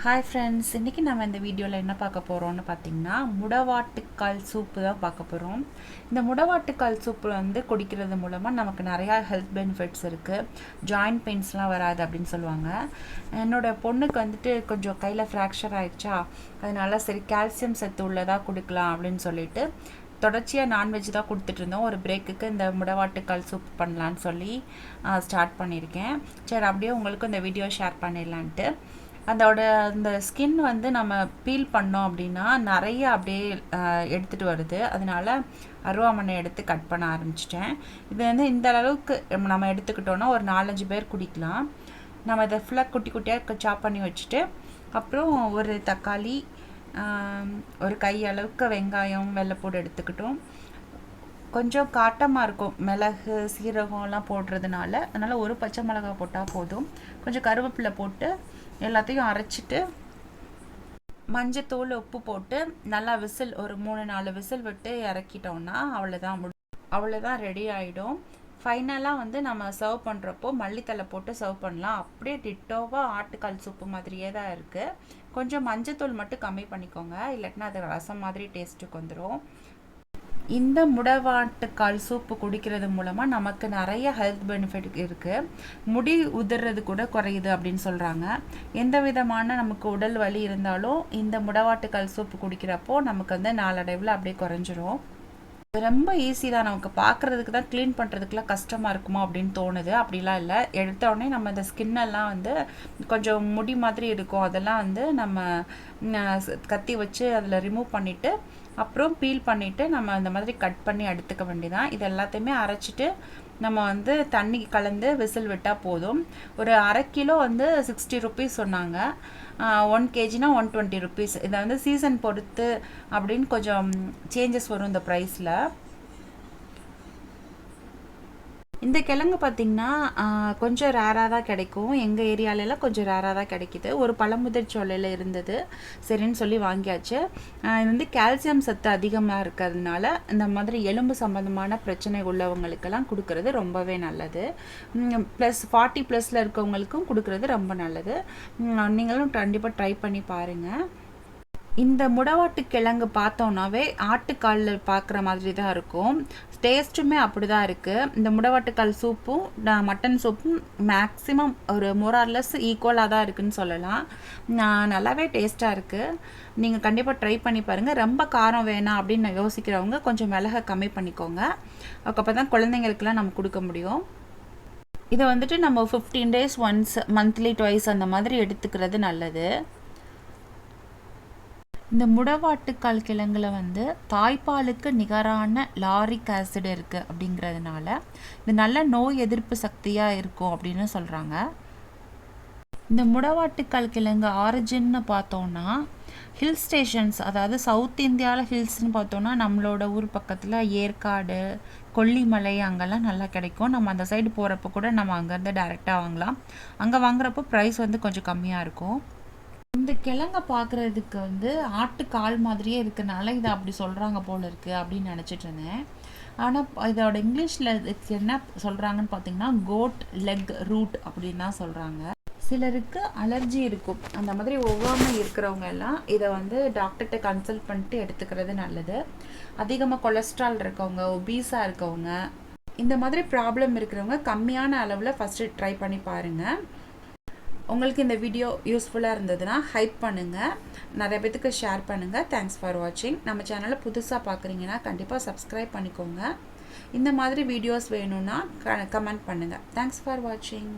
Hi friends, இன்றைக்கி நம்ம இந்த வீடியோவில் என்ன பார்க்க போகிறோம்னு பார்த்தீங்கன்னா முடவாட்டுக்கால் சூப்பு தான் பார்க்க போகிறோம். இந்த முடவாட்டுக்கால் சூப்பு வந்து குடிக்கிறது மூலமாக நமக்கு நிறையா ஹெல்த் பெனிஃபிட்ஸ் இருக்குது. ஜாயிண்ட் பெயின்ஸ்லாம் வராது அப்படின்னு சொல்லுவாங்க. என்னோடய பொண்ணுக்கு வந்துட்டு கொஞ்சம் கையில் ஃப்ராக்சர் ஆகிடுச்சா, அதனால சரி கால்சியம் சத்து உள்ளதாக கொடுக்கலாம் அப்படின்னு சொல்லிட்டு தொடர்ச்சியாக நான்வெஜ் தான் கொடுத்துட்டு இருந்தோம். ஒரு பிரேக்குக்கு இந்த முடவாட்டுக்கால் சூப் பண்ணலான்னு சொல்லி ஸ்டார்ட் பண்ணியிருக்கேன். சரி, அப்படியே உங்களுக்கு இந்த வீடியோ ஷேர் பண்ணிடலான்ட்டு. அந்த ஸ்கின் வந்து நம்ம பீல் பண்ணோம் அப்படின்னா நிறைய அப்படியே எடுத்துகிட்டு வருது. அதனால் அருவாமனை எடுத்து கட் பண்ண ஆரம்பிச்சிட்டேன். இது வந்து இந்த அளவுக்கு நம்ம எடுத்துக்கிட்டோன்னா ஒரு 4-5 பேர் குடிக்கலாம். நம்ம இதை ஃபுல்லாக குட்டி குட்டியாக சாப் பண்ணி வச்சுட்டு, அப்புறம் ஒரு தக்காளி, ஒரு கை அளவுக்கு வெங்காயம், வெள்ளைப்பூடு எடுத்துக்கிட்டோம். கொஞ்சம் காட்டமாக இருக்கும் மிளகு சீரகம்லாம் போடுறதுனால, அதனால் ஒரு பச்சை மிளகாய் போட்டால் போதும். கொஞ்சம் கருவேப்பிலை போட்டு எல்லாத்தையும் அரைச்சிட்டு மஞ்சத்தூள் உப்பு போட்டு நல்லா விசில் ஒரு 3-4 விசில் விட்டு இறக்கிட்டோம்னா அவ்வளோதான் ரெடி ஆகிடும். ஃபைனலாக வந்து நம்ம சர்வ் பண்ணுறப்போ மல்லித்தலை போட்டு சர்வ் பண்ணலாம். அப்படியே டிட்டோவாக ஆட்டுக்கால் சூப்பு மாதிரியே தான் இருக்குது. கொஞ்சம் மஞ்சத்தூள் மட்டும் கம்மி பண்ணிக்கோங்க, இல்லாட்டினா அது ரசம் மாதிரி டேஸ்ட்டுக்கு வந்துடும். இந்த முடவாட்டுக்கால் சூப்பு குடிக்கிறது மூலமாக நமக்கு நிறைய ஹெல்த் பெனிஃபிட் இருக்குது. முடி உதிர்றது கூட குறையுது அப்படின்னு சொல்கிறாங்க. எந்த விதமான நமக்கு உடல் வலி இருந்தாலும் இந்த முடவாட்டுக்கால் சூப்பு குடிக்கிறப்போ நமக்கு வந்து நாளடைவில் அப்படியே குறைஞ்சிரும். ரொம்ப ஈஸி தான். நமக்கு பார்க்குறதுக்கு தான், க்ளீன் பண்ணுறதுக்குலாம் கஷ்டமாக இருக்குமோ அப்படின்னு தோணுது. அப்படிலாம் இல்லை. எடுத்த உடனே நம்ம இந்த ஸ்கின்னெல்லாம் வந்து கொஞ்சம் முடி மாதிரி இருக்கும், அதெல்லாம் வந்து நம்ம கத்தி வச்சு அதில் ரிமூவ் பண்ணிவிட்டு அப்புறம் பீல் பண்ணிவிட்டு நம்ம அந்த மாதிரி கட் பண்ணி எடுத்துக்க வேண்டியதான். இது எல்லாத்தையுமே அரைச்சிட்டு நம்ம வந்து தண்ணி கலந்து விசில் விட்டால் போதும். ஒரு அரை கிலோ வந்து 60 ருபீஸ் சொன்னாங்க. 1 kgனா 120 ருபீஸ். இதை வந்து சீசன் பொறுத்து அப்படின்னு கொஞ்சம் சேஞ்சஸ் வரும் இந்த ப்ரைஸில். இந்த கிழங்கு பார்த்திங்கன்னா கொஞ்சம் ரேராக தான் கிடைக்கும். எங்கள் ஏரியாலெலாம் கொஞ்சம் ரேராக தான் கிடைக்கிது. ஒரு பழமுதிர் சோலையில் இருந்தது, சரின்னு சொல்லி வாங்கியாச்சு. இது வந்து கால்சியம் சத்து அதிகமாக இருக்கிறதுனால இந்த மாதிரி எலும்பு சம்பந்தமான பிரச்சனை உள்ளவங்களுக்கெல்லாம் கொடுக்கறது ரொம்பவே நல்லது. ப்ளஸ் 40+ இருக்கவங்களுக்கும் கொடுக்கறது ரொம்ப நல்லது. நீங்களும் கண்டிப்பாக ட்ரை பண்ணி பாருங்கள். இந்த முடவாட்டு கிழங்கு பார்த்தோன்னாவே ஆட்டுக்காலில் பார்க்குற மாதிரி தான் இருக்கும். டேஸ்ட்டுமே அப்படி தான் இருக்குது. இந்த முடவாட்டுக்கால் சூப்பும் மட்டன் சூப்பும் மேக்ஸிமம் ஒரு மோரார்லெஸ் ஈக்குவலாக தான் இருக்குதுன்னு சொல்லலாம். நல்லாவே டேஸ்ட்டாக இருக்குது. நீங்கள் கண்டிப்பாக ட்ரை பண்ணி பாருங்கள். ரொம்ப காரம் வேணாம் அப்படின்னு யோசிக்கிறவங்க கொஞ்சம் மிளகை கம்மி பண்ணிக்கோங்க. அதுக்கப்புறம் தான் குழந்தைங்களுக்கெல்லாம் நம்ம கொடுக்க முடியும். இதை வந்துட்டு நம்ம 15 days ஒன்ஸ், மந்த்லி ட்வைஸ் அந்த மாதிரி எடுத்துக்கிறது நல்லது. இந்த முடவாட்டுக்கால் கிழங்குல வந்து தாய்ப்பாலுக்கு நிகரான லாரிக் ஆசிட் இருக்குது அப்படிங்கிறதுனால இது நல்ல நோய் எதிர்ப்பு சக்தியாக இருக்கும் அப்படின்னு சொல்கிறாங்க. இந்த முடவாட்டுக்கால் கிழங்கு ஆரிஜின்னு பார்த்தோன்னா ஹில் ஸ்டேஷன்ஸ், அதாவது சவுத் இந்தியாவில் ஹில்ஸ்ன்னு பார்த்தோன்னா நம்மளோட ஊர் பக்கத்தில் ஏற்காடு, கொல்லிமலை அங்கெல்லாம் நல்லா கிடைக்கும். நம்ம அந்த சைடு போகிறப்ப கூட நம்ம அங்கேருந்து டைரெக்டாக வாங்கலாம். அங்கே வாங்குறப்போ ப்ரைஸ் வந்து கொஞ்சம் கம்மியாக இருக்கும். இந்த கிழங்கை பார்க்குறதுக்கு வந்து ஆட்டுக்கால் மாதிரியே இருக்கனால இதை அப்படி சொல்கிறாங்க போல இருக்குது அப்படின்னு நினச்சிட்டு இருந்தேன். ஆனால் இதோட இங்கிலீஷில் என்ன சொல்கிறாங்கன்னு பார்த்தீங்கன்னா கோட் லெக் ரூட் அப்படின்னு தான் சொல்கிறாங்க. சிலருக்கு அலர்ஜி இருக்கும். அந்த மாதிரி ஒவ்வாமை இருக்கிறவங்க எல்லாம் இதை வந்து டாக்டர்கிட்ட கன்சல்ட் பண்ணிட்டு எடுத்துக்கிறது நல்லது. அதிகமாக கொலஸ்ட்ரால் இருக்கவங்க, ஒபீஸாக இருக்கவங்க, இந்த மாதிரி ப்ராப்ளம் இருக்கிறவங்க கம்மியான அளவில் ஃபஸ்ட்டு ட்ரை பண்ணி பாருங்கள். உங்களுக்கு இந்த வீடியோ யூஸ்ஃபுல்லாக இருந்ததுன்னா ஹைப் பண்ணுங்கள், நிறைய பேத்துக்கு ஷேர் பண்ணுங்கள். தேங்க்ஸ் ஃபார் வாட்சிங். நம்ம சேனலை புதுசாக பார்க்குறீங்கன்னா கண்டிப்பாக சப்ஸ்கிரைப் பண்ணிக்கோங்க. இந்த மாதிரி வீடியோஸ் வேணும்னா கமெண்ட் பண்ணுங்கள். தேங்க்ஸ் ஃபார் வாட்சிங்.